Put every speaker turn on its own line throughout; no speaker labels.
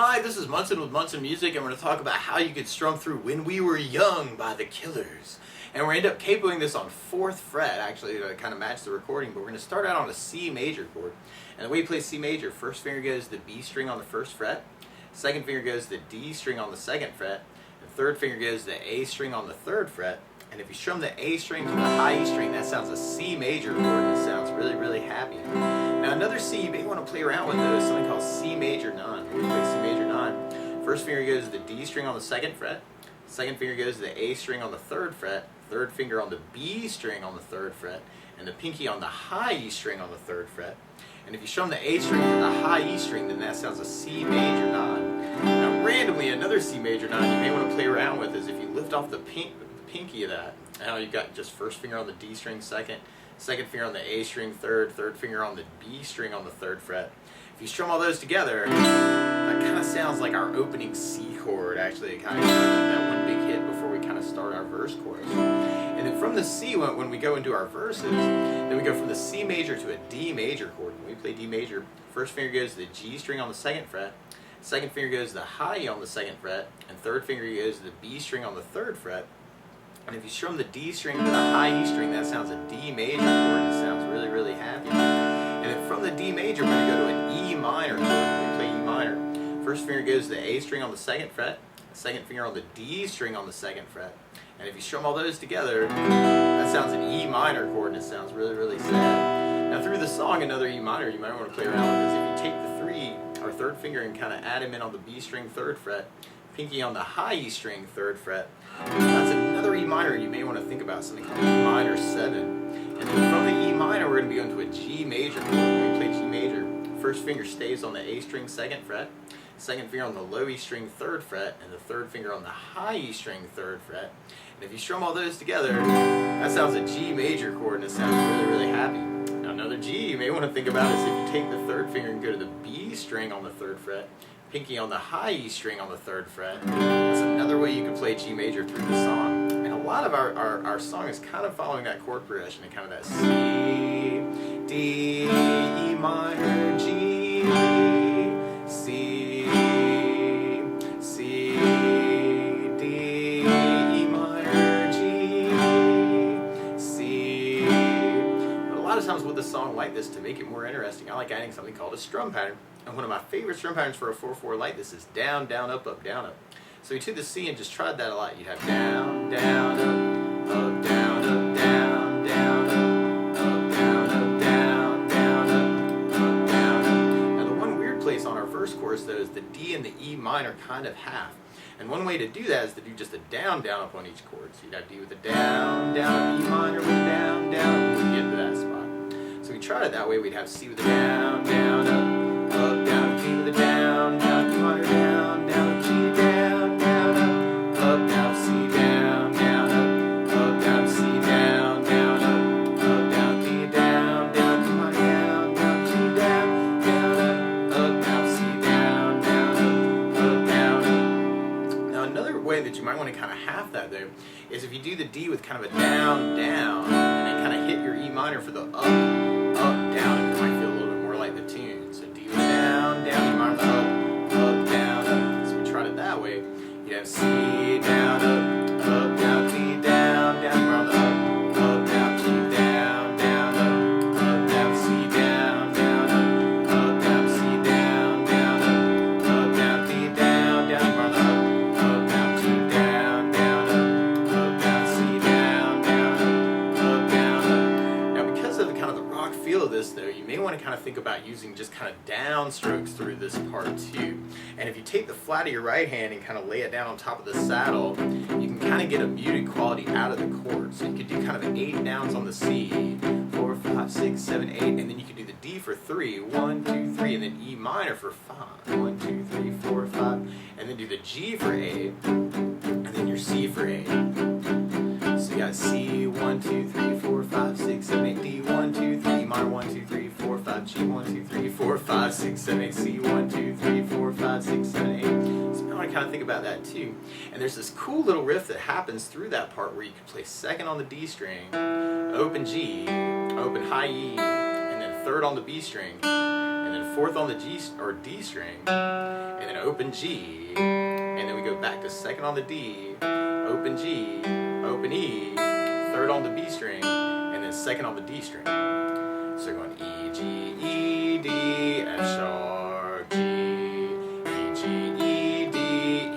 Hi, this is Munson with Munson Music, and we're going to talk about how you could strum through When We Were Young by the Killers. And we're going to end up capoing this on 4th fret, actually, to kind of match the recording, but we're going to start out on a C major chord. And the way you play C major, first finger goes to the B string on the 1st fret, second finger goes to the D string on the 2nd fret, and third finger goes to the A string on the 3rd fret. And if you strum the A string to the high E string, that sounds a C major chord, and it sounds really, really happy. Now another C you may want to play around with, though, is something called C major 9. When we play C major 9, first finger goes to the D string on the 2nd fret, second finger goes to the A string on the 3rd fret, third finger on the B string on the 3rd fret, and the pinky on the high E string on the 3rd fret. And if you strum the A string to the high E string, then that sounds a C major 9. Now randomly, another C major 9 you may want to play around with is if you lift off the pinky of that. Now you've got just first finger on the D string, second finger on the A string, third finger on the B string on the 3rd fret. If you strum all those together, that kind of sounds like our opening C chord. Actually, it kind of that one big hit before we kind of start our verse chorus. And then from the C, when we go into our verses, then we go from the C major to a D major chord. When we play D major, first finger goes to the G string on the 2nd fret, second finger goes to the high E on the 2nd fret, and third finger goes to the B string on the 3rd fret. And if you strum the D string to the high E string, that sounds a D major chord, and it sounds really, really happy. And then from the D major, we're going to go to an E minor chord. We play E minor. First finger goes to the A string on the 2nd fret, second finger on the D string on the 2nd fret. And if you strum all those together, that sounds an E minor chord, and it sounds really, really sad. Now through the song, another E minor you might want to play around with is if you take the 3rd finger and kind of add them in on the B string 3rd fret, pinky on the high E string 3rd fret. That's another E minor you may want to think about, something called E minor 7. And then from the E minor, we're going to be going to a G major chord. When we play G major, first finger stays on the A string 2nd fret, second finger on the low E string 3rd fret, and the third finger on the high E string 3rd fret. And if you strum all those together, that sounds a G major chord, and it sounds really, really happy. Now another G you may want to think about is if you take the 3rd finger and go to the B string on the 3rd fret, pinky on the high E string on the 3rd fret. That's another way you can play G major through the song. And a lot of our song is kind of following that chord progression and kind of that C, D, E minor, G, C, C, D, E minor, G, C. But a lot of times with a song like this, to make it more interesting, I like adding something called a strum pattern. And one of my favorite strum patterns for a 4/4 like this is down, down, up, up, down, up. So you took the C and just tried that a lot. You'd have down, down, up, down, up, down, down, up, down, up, down, down, up, down, up. Now the one weird place on our verse chorus though is the D and the E minor kind of half. And one way to do that is to do just a down, down, up on each chord. So you'd have D with a down, down, up, E minor with a down, down, up, when you get to that spot. So we tried it that way. We'd have C with a down, down, up, down, G with a down, down, E minor, down, down, G, down, down, up, down, C, down, down, C, down, down, D, down, down, E minor, down, G, down, down, C, down, down. Now another way that you might want to kind of half that though is if you do the D with kind of a down, down, and then kind of hit your E minor for the up, down, and it might feel a little bit more like the tune. So D with a down, down, E minor, up, down, up. So we tried it that way. You have C, down, up, down, D, down, down, E minor, up, down, G, down, down, C, down, C, down, down, D, down, down, E minor, down, G, down, down, C, down, down. Now because of the kind of the rock feel of this though, you may want to kind of think about using just kind of down strokes through this part too. And if you take the flat of your right hand and kind of lay it down on top of the saddle, you can kind of get a muted quality out of the chord. So you could do kind of an 8 downs on the C, 4, 5, 6, 7, 8, and then you could do the D for 3, 1, 2, 3, and then E minor for 5, 1, 2, 3, 4, 5, and then do the G for 8, and then your C for 8. So you got C, 1, 2, 3, 4, 5, 6, 7, 8, D, 1, 2, 3, E minor, 1, 2, 3, 4, 5, G, 1, 2, 3, 4, 5, 6, 7, 8, C, 1, 2, 3, 4, 5, 6, 7, 8. So you want to kind of think about that too. And there's this cool little riff that happens through that part where you can play 2nd on the D string, open G, open high E, and then 3rd on the B string, and then fourth on the G or D string, and then open G, and then we go back to second on the D, open G, open E, third on the B string, and then second on the D string. So we're going E, G, E, D, F sharp, G, E, G, E, D, E.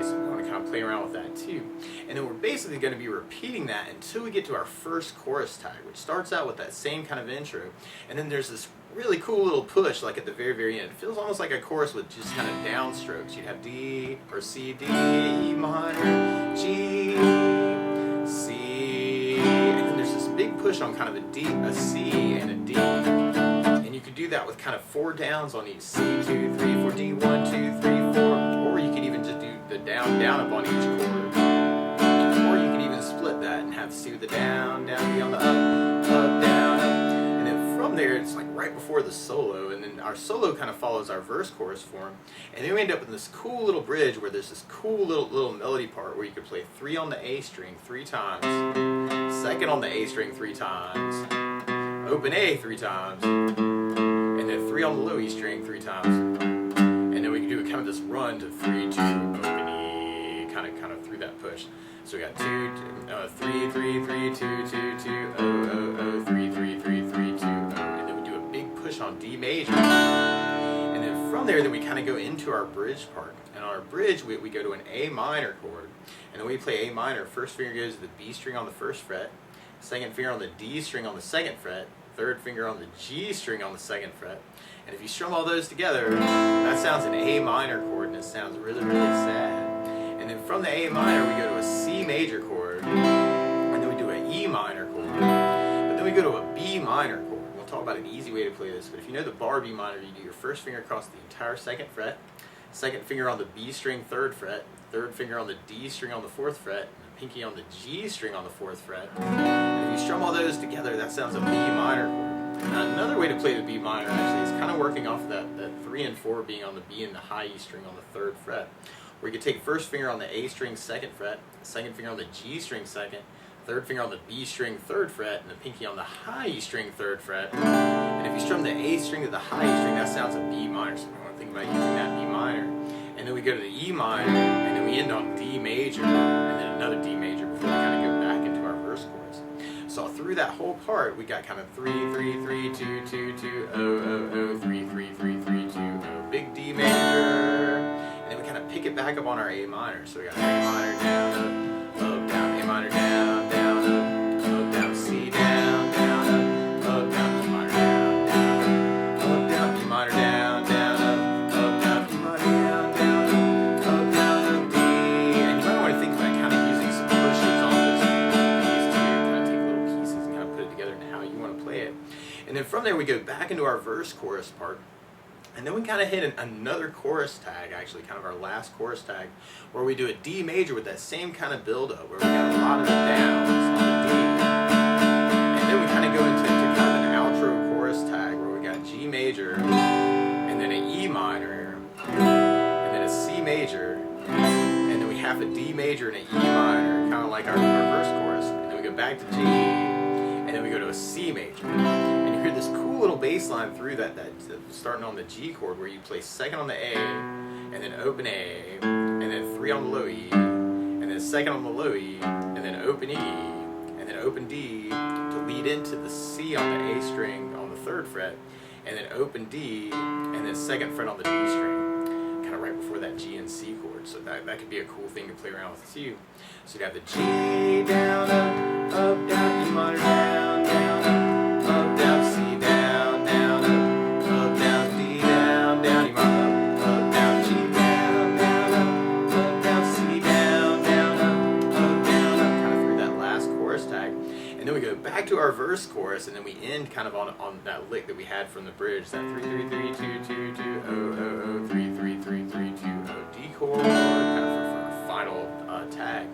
So we're going to kind of play around with that too. And then we're basically going to be repeating that until we get to our first chorus tag, which starts out with that same kind of intro. And then there's this really cool little push, like at the very, very end. It feels almost like a chorus with just kind of downstrokes. You'd have D, or C, D, E minor, G, C, and then there's this big push on kind of a D, a C, and a D. And you could do that with kind of 4 downs on each C, 2, 3, 4, D, 1, 2, 3, 4. Or you could even just do the down, down up on each chord. Or you could even split that and have C with the down, down, B on the up, down, up. And then from there, it's like right before the solo. And then our solo kind of follows our verse chorus form. And then we end up in this cool little bridge where there's this cool little melody part where you could play 3 on the A string 3 times, second on the A string 3 times, open A 3 times, and then 3 on the low E string 3 times. And then we can do kind of this run to 3, 2, open E, kind of through that push. So we got 3, 3, 3, 2, 2, 2, 0, 0, 0, 3, 3, 3, 3, 2, 0. And then we do a big push on D major. And then from there, then we kind of go into our bridge part. And on our bridge, we go to an A minor chord. And then we play A minor. First finger goes to the B string on the first fret, second finger on the D string on the second fret, third finger on the G string on the second fret. And if you strum all those together, that sounds an A minor chord, and it sounds really, really sad. And then from the A minor, we go to a C major chord, and then we do an E minor chord. But then we go to a B minor chord. We'll talk about an easy way to play this, but if you know the bar B minor, you do your first finger across the entire second fret, second finger on the B string third fret, third finger on the D string on the fourth fret, and the pinky on the G string on the fourth fret. And if you strum all those together, that sounds a B minor chord. Now, another way to play the B minor actually is kind of working off of that 3 and 4 being on the B and the high E string on the third fret. Where you could take first finger on the A string second fret, second finger on the G string second, third finger on the B string third fret, and the pinky on the high E string third fret. And if you strum the A string to the high E string, that sounds a B minor. So we want to think about using that B minor. And then we go to the E minor, and then we end on D major, and then another D major before we kind of go back into our verse chorus. So through that whole part, we got kind of 3, 3, 3, 2, 2, 2, 0, 0, 0, 3, 3, 3, 3, 2, 0, big D major. And then we kind of pick it back up on our A minor. So we got A minor down, up, down, A minor down, down, C down, up, down, E minor down, up, down, E minor down, up, down, E minor down, up, down, D. And you might want to think about kind of using some pushes on those B's to kind of take little pieces and kind of put it together into how you want to play it. And then from there we go back into our verse chorus part. And then we kind of hit another chorus tag, actually, kind of our last chorus tag, where we do a D major with that same kind of build-up, where we got a lot of the downs on the D. And then we kind of go into kind of an outro chorus tag, where we got G major, and then an E minor, and then a C major, and then we have a D major and an E minor, kind of like our verse chorus. And then we go back to G, and then we go to a C major. And you hear this cool little bass line through that starting on the G chord, where you play second on the A, and then open A, and then 3 on the low E, and then second on the low E, and then open E, and then open D to lead into the C on the A string on the third fret, and then open D, and then second fret on the D string, kind of right before that G and C chord. So that could be a cool thing to play around with too. So you have the G down, up, down, E minor down, up, down, C down, up, down, D down, E minor up, down, G down, up, down, C down, up, kind of through that last chorus tag. And then we go back to our verse chorus, and then we end kind of on that lick that we had from the bridge, that 3, 3, 3, 2, 2, 2, 0, 0, 0, 3, 3, 3, 3, 2, 0 D chord, kind of for our final tag.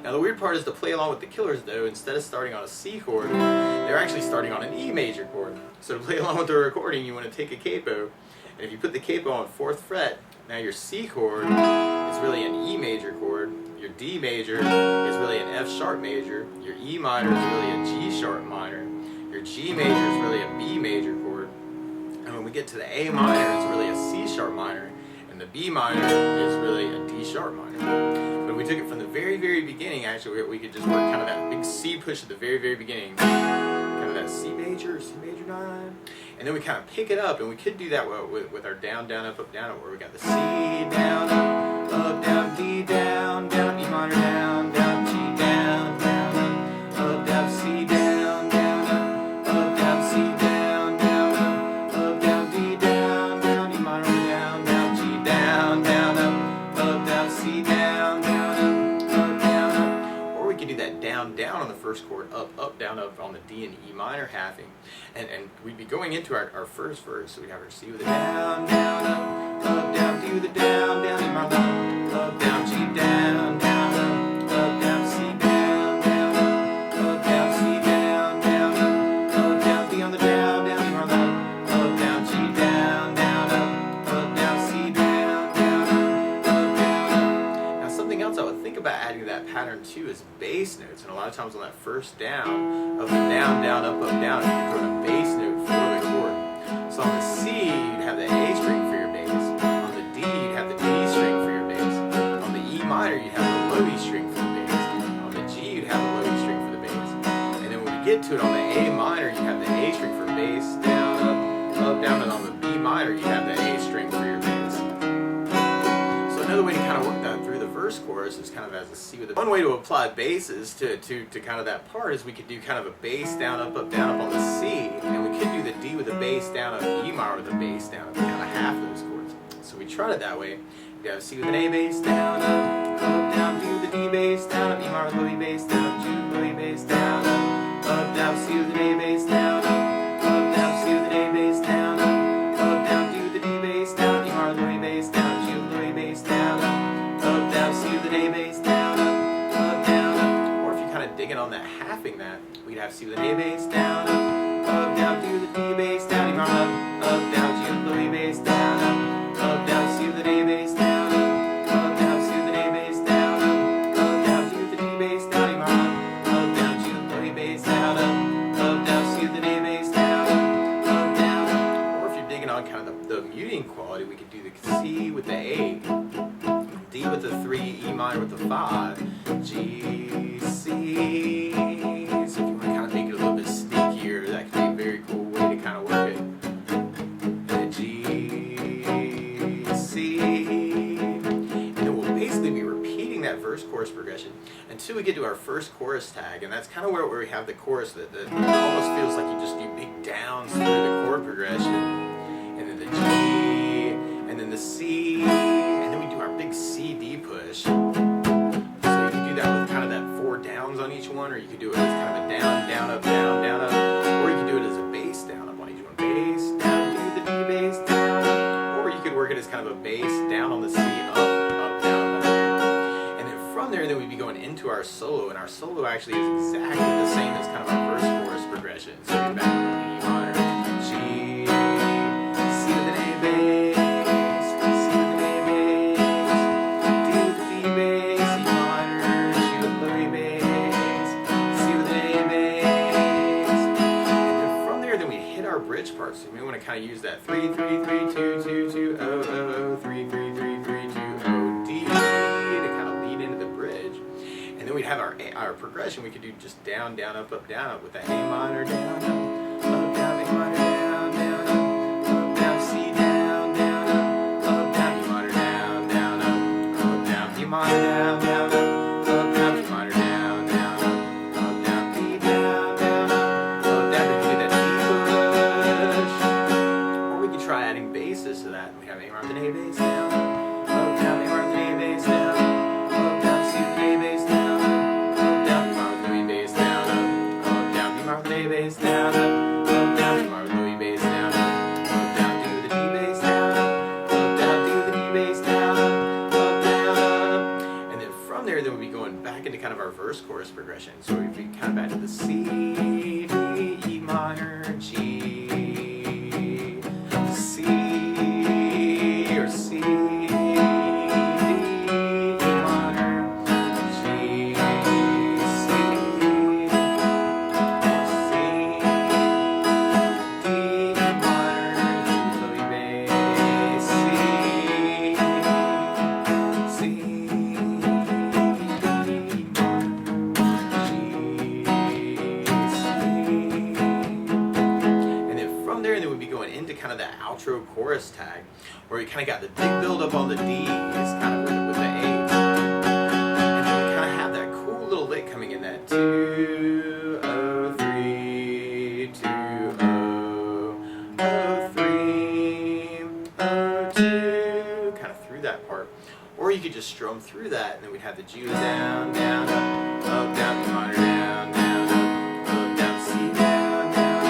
Now the weird part is to play along with the Killers, though, instead of starting on a C chord, they're actually starting on an E major chord. So to play along with the recording, you want to take a capo, and if you put the capo on 4th fret, now your C chord is really an E major chord, your D major is really an F sharp major, your E minor is really a G sharp minor, your G major is really a B major chord, and when we get to the A minor, it's really a C sharp minor, and the B minor is really a D sharp minor. But we took it from the very, very beginning. Actually, we could just work kind of that big C push at the very, very beginning, kind of that C major 9, and then we kind of pick it up, and we could do that with our down, down, up, down, where we got the C down, up, down, D down, down, E minor down, down, G down, down, up, down, C down, down, up, down, C down, down, up, down, D down, down, E minor down, down, G down, down, up, down, C down, down, up, down, up. Or we could do that down, down on the first chord, up, down, up on the D and E minor halving. And we'd be going into our first verse, so we'd have our C with a down, down, up, down, D with a down, down, E minor, up, down, G down, down, up, down, C down, down, up, down, C down, down, up, down, D on the down, down, E minor, up, down, G down, down, up, down, C down, down, up, down. Now something else I would think about adding to that pattern too is bass notes, and a lot of times on that first down of the down, down, up, down, you can throw in a bass note for the chord. So on the C, you'd have the A string for your bass. On the D, you'd have the D string for your bass. On the E minor, you'd have the low E string for the bass. On the G, you'd have the low E string for the bass. And then when we get to it on the A minor, you'd have the A string for bass, down, up, down, and on the B minor, you'd have the A string for your bass. So another way to kind of work that through the verse chorus is kind of as a C with a... One way to apply basses to kind of that part is we could do kind of a bass down, up, down, up on the C, and we could do the D with a bass down, up, E minor with a bass down, up, kind of half those chords. So we tried it that way. We have C with an A bass down, up, down, D with a D bass down, up, E minor with low E bass down, up, G with low E bass down, up, down, C with an A bass down, up, down, C with an A bass down, up, down, D with a D bass down, up, E minor with low E bass down, G with low E bass down, up, down, C with an A bass down, up, down, or if you're kind of digging on that, halving that, we'd have C with an A bass down, up, down, D with a D bass down, E minor, up, down, G with low E bass down, up, down, C with an A bass down, up, down, C with an A bass down, up, down, D with a D bass down, E minor, up, down, G with low E bass down, up, down, C with an A bass down, up, down, or if you're digging on kind of the muting quality, we could do the C with the A, D with the 3, E minor with the 5, G, C. So if you want to kind of make it a little bit sneakier, that could be a very cool way to kind of work it. G, C. And then we'll basically be repeating that verse chorus progression until we get to our first chorus tag, and that's kind of where we have the chorus that almost feels like you just do big downs through the chord progression, and then the G, and then the C, and then we do our big C D push. So you can do that with kind of that 4 downs on each one, or you could do it as kind of a down, down, up, down, down, up, or you can do it as a bass down up on each one. Bass down, do the D bass down, or you could work it as kind of a bass down on the C, up, down, up. And then from there, then we'd be going into our solo, and our solo actually is exactly the same as kind of our verse chorus progression. So you're back to E minor, G, C with an A bass, C with an A bass, D with the D bass, E minor, G with low E bass, C with an A bass. And then from there, then we hit our bridge part. So we want to kind of use that 3, 3, 3, 2, 2, 2, 0, 0, 3, 3, 3, 3, 2, 0, D to kind of lead into the bridge. And then we'd have our progression. We could do just down, down, up, down, up with the A minor, down, up, down, A minor, down, down, up, down, C down, down, up, down, E minor, down, down, up, down, E minor, down, down, up, down, E minor, down, down, up, down, D down, down, up, down, to do that D push. Or we could try adding basses to that. We have A minor with an A bass down, up, down, A minor with an A bass down, up, down, C with an A bass down, up, down, E minor with an A bass down, up, down, B minor with an A bass down, up, down, E minor with an A bass down, up, down, D with a D bass down, up, down, D with a D bass down, up, down. And then from there, then we'll be going back into kind of our verse chorus progression. So we'd be kind of back to the C, D, E minor, G, C, or C, D, E minor, G, C, or C, D, E minor, and then we'd be going into kind of that outro chorus tag, where we kind of got the big build up on the D's, kind of with the A's, and then we kind of have that cool little lick coming in that 2 0 3 2 0 0 3 0 2, kind of through that part. Or you could just strum through that, and then we'd have the G down, down, up, down, E minor, down, down, up, down, C, down, down,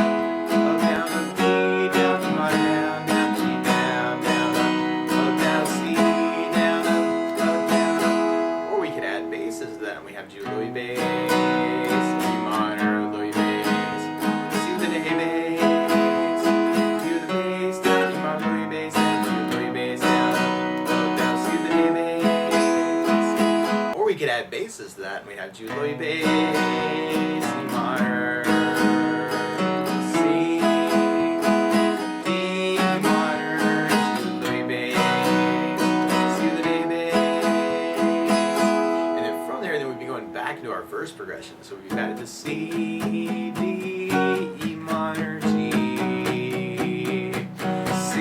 up, down, D, down, E minor, down, down, G, down, down, up, down, C, down, down, up. Or we could add basses to that, and we have G, low, E bass, E minor, low, E bass, C with the A bass, G with the bass, down, E minor, low, E bass, down, G with the low, E bass, down, up, down, C with the A bass. Or we could add basses to that, and we have G, low, E bass, E minor, C, D, E minor, G, low, E bass, C with the A bass. And then from there, then we'd be going back into our verse progression. So we've added the C, D, E minor, G, C,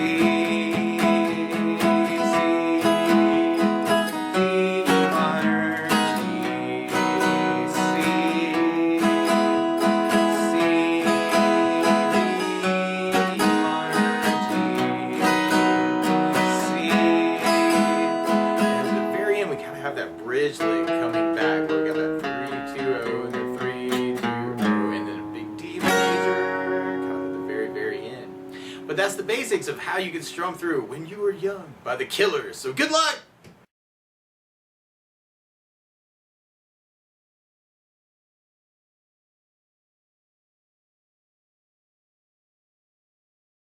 bridge lick coming back. We're gonna 3 2 0 and then 3 2 0 and then a big D major, kind of at the very end. But that's the basics of how you can strum through When You Were Young by the Killers. So good luck!